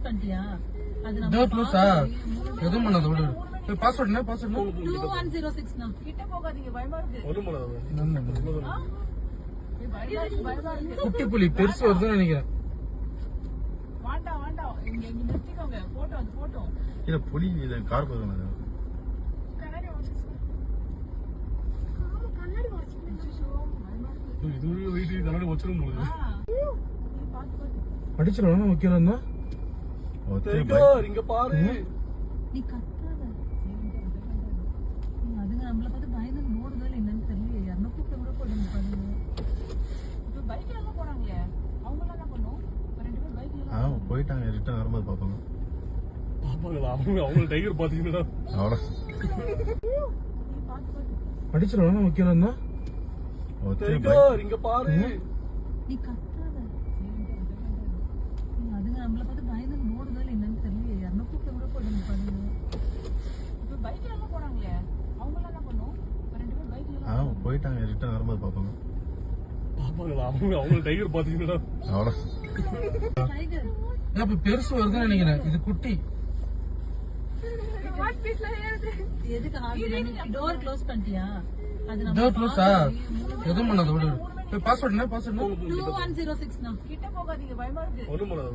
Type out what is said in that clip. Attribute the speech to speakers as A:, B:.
A: பண்ணிட்டியா? அது நம்ம
B: டோர் க்ளோஸா? எதுவும் பண்ணாத விடு. பாஸ்வேர்ட் என்ன? பாஸ்வேர்ட்
A: 2106 னா.
C: கிட்ட போகாதீங்க, பயமா இருக்கு. பயமா இருக்கு.
B: குட்டி புலி பெருசு வருதுன்னு நினைக்கிறேன்.
C: வேண்டாம் இங்க நிறுத்திக்கோங்க. போட்டோ
D: இல்ல புலி இது கார் போதும்.
C: கண்ணாடி வாசிச்சு
E: இது வீட்டு கண்ணாடி வச்சிரும் போது
B: அடிச்சிடணும் வைக்கணும் தான்.
E: இங்க பாரு.
A: நீ கத்தாத. அதுங்க நம்மள பார்த்து பயந்து ஓடுதோ என்னன்னு தெரியல. யாரோ கூப்பிட்டு கூட போடுங்க பாருங்க.
C: இப்ப பைக்ல எல்லாம் போறாங்களே, அவங்க எல்லாம் என்ன பண்ணும்? ரெண்டு பேரும் பைக்ல
D: போயிட்டாங்க. ரிட்டர்ன் வரும்போது பாப்பாங்க.
E: அவங்க டைகர் பாத்தீங்கன்னா
D: அவ்வளோ
B: அடிச்சிடணும் வைக்கணும் தான்.
E: இங்க பாரு.
A: நீ கத்தாத. அதுங்க நம்மள பார்த்து பயந்து ஓடுதோ என்னன்னு தெரியல. யாரோ கூப்பிட்டு கூட போடுங்க பாருங்க.
C: இப்ப பைக்ல எல்லாம் போறாங்களே, அவங்க எல்லாம் என்ன பண்ணும்? ரெண்டு பேரும் பைக்ல
D: போயிட்டாங்க. ரிட்டர்ன் வரும்போது பாப்பாங்க.
E: அவங்க டைகர் பாத்தீங்கன்னா
D: அவ்வளோ
A: டைகர்
B: அப்ப பெருசு வருதுன்னு நினைக்கிறேன். இது குட்டி.
A: எதுக்கு டோர் க்ளோஸ் பண்ணிட்டியா? அது நம்ம
B: டோர் க்ளோஸா? எதுவும் பண்ணாத விடு. பாஸ்வேர்ட் என்ன? பாஸ்வேர்ட்
A: 2106 னா.
C: கிட்ட போகாதீங்க, பயமா இருக்கு.
E: ஒண்ணும் பண்ணாத.